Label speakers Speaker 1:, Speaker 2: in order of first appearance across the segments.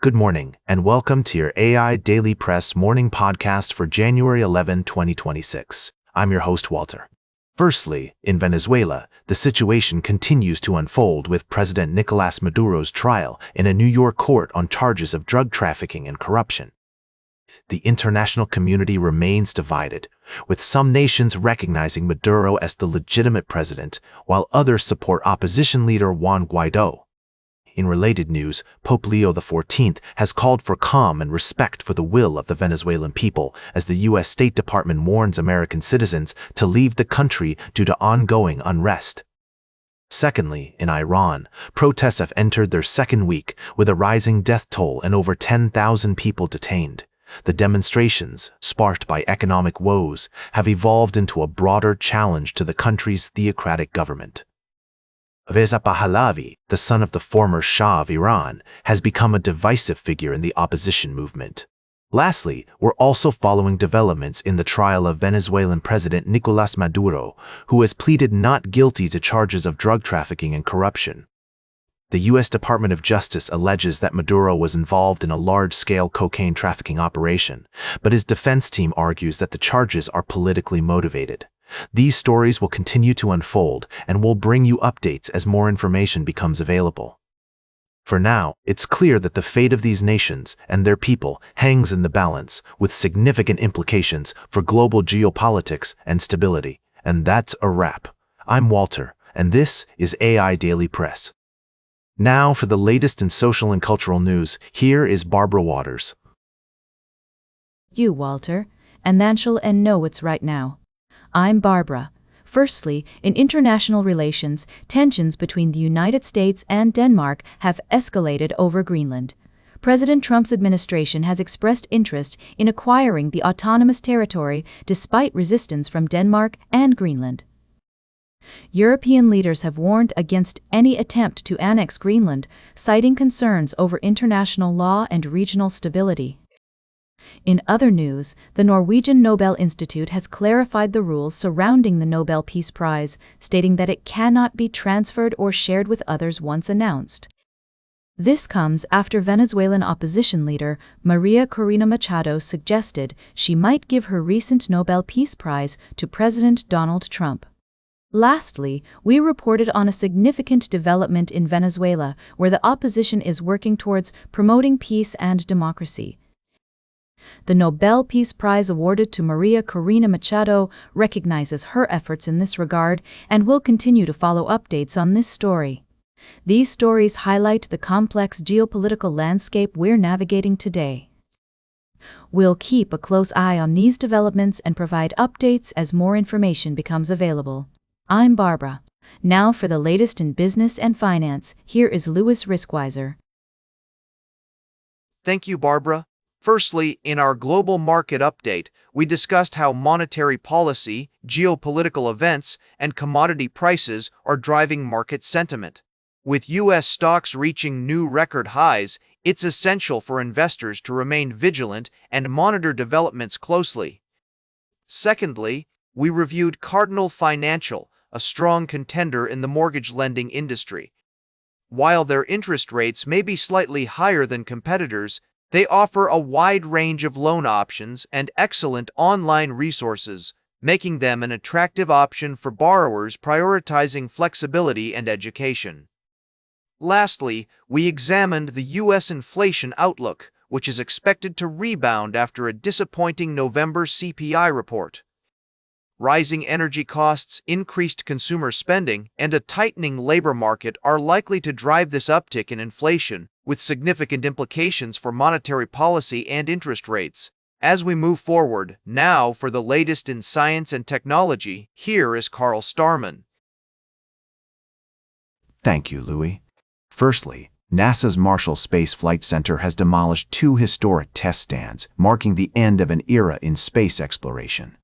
Speaker 1: Good morning, and welcome to your AIDailyPress morning podcast for January 11, 2026. I'm your host, Walter. Firstly, in Venezuela, the situation continues to unfold with President Nicolás Maduro's trial in a New York court on charges of drug trafficking and corruption. The international community remains divided, with some nations recognizing Maduro as the legitimate president, while others support opposition leader Juan Guaidó. In related news, Pope Leo XIV has called for calm and respect for the will of the Venezuelan people as the U.S. State Department warns American citizens to leave the country due to ongoing unrest. Secondly, in Iran, protests have entered their second week with a rising death toll and over 10,000 people detained. The demonstrations, sparked by economic woes, have evolved into a broader challenge to the country's theocratic government. Reza Pahlavi, the son of the former Shah of Iran, has become a divisive figure in the opposition movement. Lastly, we're also following developments in the trial of Venezuelan President Nicolás Maduro, who has pleaded not guilty to charges of drug trafficking and corruption. The U.S. Department of Justice alleges that Maduro was involved in a large-scale cocaine trafficking operation, but his defense team argues that the charges are politically motivated. These stories will continue to unfold, and we'll bring you updates as more information becomes available. For now, it's clear that the fate of these nations and their people hangs in the balance, with significant implications for global geopolitics and stability. And that's a wrap. I'm Walter, and this is AIDailyPress. Now for the latest in social and cultural news, here is Barbara Waters.
Speaker 2: You, Walter, and Nanshul and know what's right now. I'm Barbara. Firstly, in international relations, tensions between the United States and Denmark have escalated over Greenland. President Trump's administration has expressed interest in acquiring the autonomous territory despite resistance from Denmark and Greenland. European leaders have warned against any attempt to annex Greenland, citing concerns over international law and regional stability. In other news, the Norwegian Nobel Institute has clarified the rules surrounding the Nobel Peace Prize, stating that it cannot be transferred or shared with others once announced. This comes after Venezuelan opposition leader Maria Corina Machado suggested she might give her recent Nobel Peace Prize to President Donald Trump. Lastly, we reported on a significant development in Venezuela, where the opposition is working towards promoting peace and democracy. The Nobel Peace Prize awarded to Maria Corina Machado recognizes her efforts in this regard and will continue to follow updates on this story. These stories highlight the complex geopolitical landscape we're navigating today. We'll keep a close eye on these developments and provide updates as more information becomes available. I'm Barbara. Now for the latest in business and finance, here is Louis Riskweiser.
Speaker 3: Thank you, Barbara. Firstly, in our global market update, we discussed how monetary policy, geopolitical events, and commodity prices are driving market sentiment. With U.S. stocks reaching new record highs, it's essential for investors to remain vigilant and monitor developments closely. Secondly, we reviewed Cardinal Financial, a strong contender in the mortgage lending industry. While their interest rates may be slightly higher than competitors, they offer a wide range of loan options and excellent online resources, making them an attractive option for borrowers prioritizing flexibility and education. Lastly, we examined the U.S. inflation outlook, which is expected to rebound after a disappointing November CPI report. Rising energy costs, increased consumer spending, and a tightening labor market are likely to drive this uptick in inflation, with significant implications for monetary policy and interest rates. As we move forward, now for the latest in science and technology, here is Carl Starman.
Speaker 4: Thank you, Louis. Firstly, NASA's Marshall Space Flight Center has demolished 2 historic test stands, marking the end of an era in space exploration.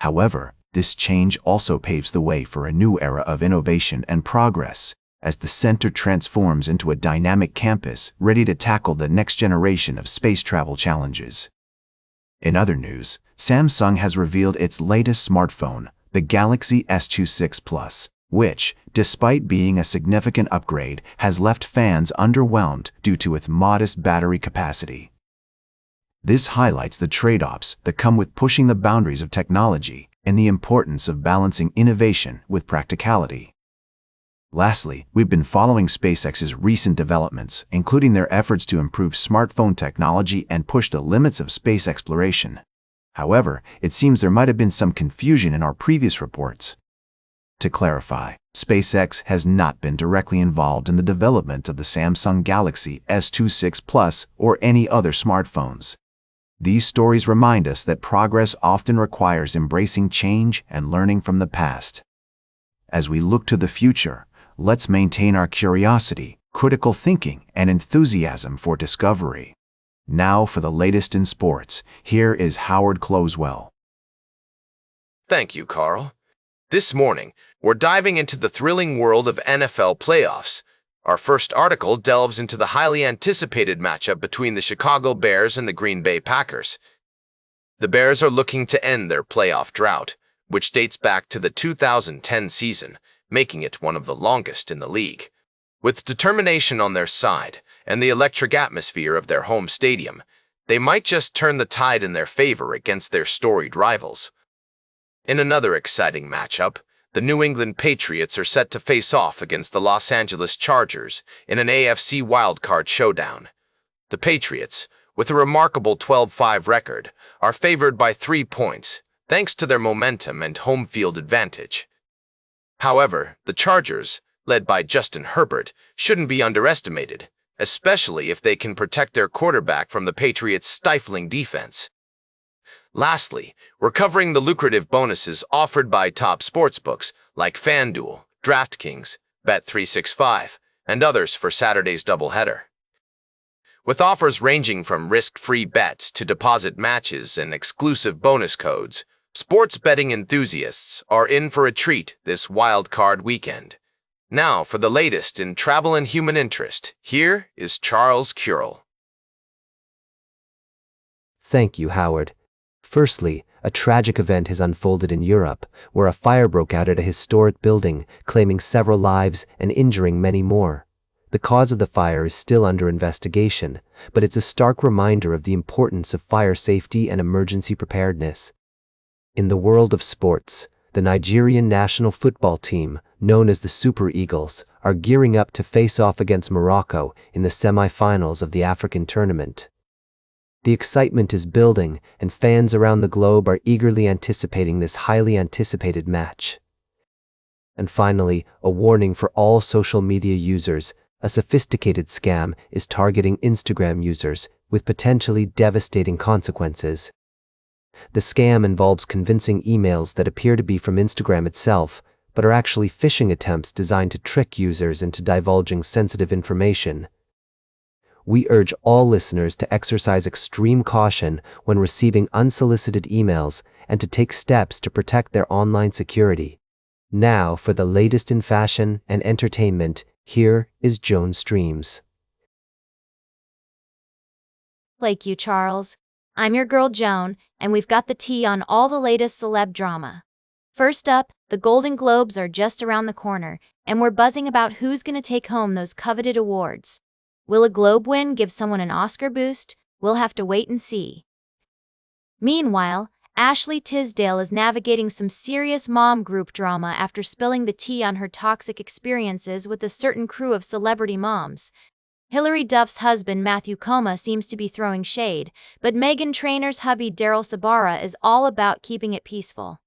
Speaker 4: However, this change also paves the way for a new era of innovation and progress, as the center transforms into a dynamic campus ready to tackle the next generation of space travel challenges. In other news, Samsung has revealed its latest smartphone, the Galaxy S26 Plus, which, despite being a significant upgrade, has left fans underwhelmed due to its modest battery capacity. This highlights the trade-offs that come with pushing the boundaries of technology and the importance of balancing innovation with practicality. Lastly, we've been following SpaceX's recent developments, including their efforts to improve smartphone technology and push the limits of space exploration. However, it seems there might have been some confusion in our previous reports. To clarify, SpaceX has not been directly involved in the development of the Samsung Galaxy S26 Plus or any other smartphones. These stories remind us that progress often requires embracing change and learning from the past. As we look to the future, let's maintain our curiosity, critical thinking, and enthusiasm for discovery. Now for the latest in sports, here is Howard Closewell.
Speaker 3: Thank you, Carl. This morning, we're diving into the thrilling world of NFL playoffs. Our first article delves into the highly anticipated matchup between the Chicago Bears and the Green Bay Packers. The Bears are looking to end their playoff drought, which dates back to the 2010 season, making it one of the longest in the league. With determination on their side and the electric atmosphere of their home stadium, they might just turn the tide in their favor against their storied rivals. In another exciting matchup, the New England Patriots are set to face off against the Los Angeles Chargers in an AFC wildcard showdown. The Patriots, with a remarkable 12-5 record, are favored by 3 points, thanks to their momentum and home field advantage. However, the Chargers, led by Justin Herbert, shouldn't be underestimated, especially if they can protect their quarterback from the Patriots' stifling defense. Lastly, we're covering the lucrative bonuses offered by top sportsbooks like FanDuel, DraftKings, Bet365, and others for Saturday's doubleheader. With offers ranging from risk-free bets to deposit matches and exclusive bonus codes, sports betting enthusiasts are in for a treat this wild card weekend. Now for the latest in travel and human interest, here is Charles Curel.
Speaker 5: Thank you, Howard. Firstly, a tragic event has unfolded in Europe, where a fire broke out at a historic building, claiming several lives and injuring many more. The cause of the fire is still under investigation, but it's a stark reminder of the importance of fire safety and emergency preparedness. In the world of sports, the Nigerian national football team, known as the Super Eagles, are gearing up to face off against Morocco in the semi-finals of the African tournament. The excitement is building, and fans around the globe are eagerly anticipating this highly anticipated match. And finally, a warning for all social media users: a sophisticated scam is targeting Instagram users with potentially devastating consequences. The scam involves convincing emails that appear to be from Instagram itself, but are actually phishing attempts designed to trick users into divulging sensitive information. We urge all listeners to exercise extreme caution when receiving unsolicited emails and to take steps to protect their online security. Now, for the latest in fashion and entertainment, here is Joan Streams.
Speaker 6: Thank you, Charles. I'm your girl Joan, and we've got the tea on all the latest celeb drama. First up, the Golden Globes are just around the corner, and we're buzzing about who's going to take home those coveted awards. Will a Globe win give someone an Oscar boost? We'll have to wait and see. Meanwhile, Ashley Tisdale is navigating some serious mom group drama after spilling the tea on her toxic experiences with a certain crew of celebrity moms. Hilary Duff's husband Matthew Coma seems to be throwing shade, but Meghan Trainor's hubby Daryl Sabara is all about keeping it peaceful.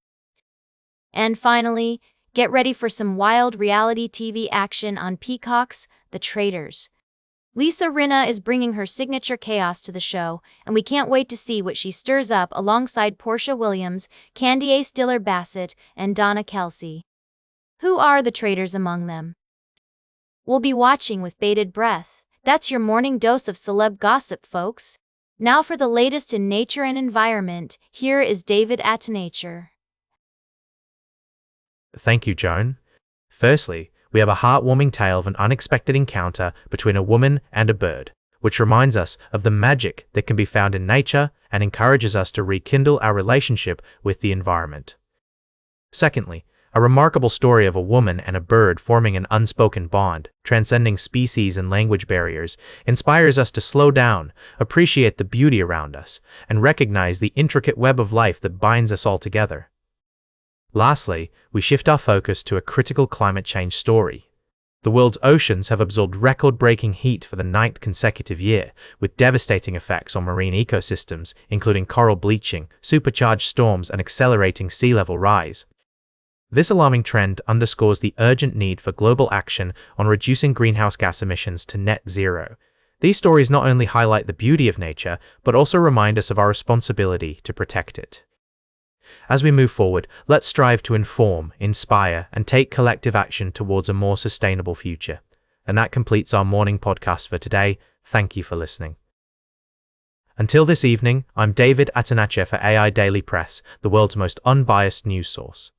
Speaker 6: And finally, get ready for some wild reality TV action on Peacock's The Traitors. Lisa Rinna is bringing her signature chaos to the show, and we can't wait to see what she stirs up alongside Portia Williams, Candiace Stiller-Bassett, and Donna Kelsey. Who are the traitors among them? We'll be watching with bated breath. That's your morning dose of celeb gossip, folks. Now for the latest in nature and environment, here is David at Nature.
Speaker 7: Thank you, Joan. Firstly, we have a heartwarming tale of an unexpected encounter between a woman and a bird, which reminds us of the magic that can be found in nature and encourages us to rekindle our relationship with the environment. Secondly, A remarkable story of a woman and a bird forming an unspoken bond, transcending species and language barriers, inspires us to slow down, appreciate the beauty around us, and recognize the intricate web of life that binds us all together. Lastly, we shift our focus to a critical climate change story. The world's oceans have absorbed record-breaking heat for the 9th consecutive year, with devastating effects on marine ecosystems, including coral bleaching, supercharged storms, and accelerating sea level rise. This alarming trend underscores the urgent need for global action on reducing greenhouse gas emissions to net zero. These stories not only highlight the beauty of nature, but also remind us of our responsibility to protect it. As we move forward, let's strive to inform, inspire, and take collective action towards a more sustainable future. And that completes our morning podcast for today. Thank you for listening. Until this evening, I'm David Atanache for AI Daily Press, the world's most unbiased news source.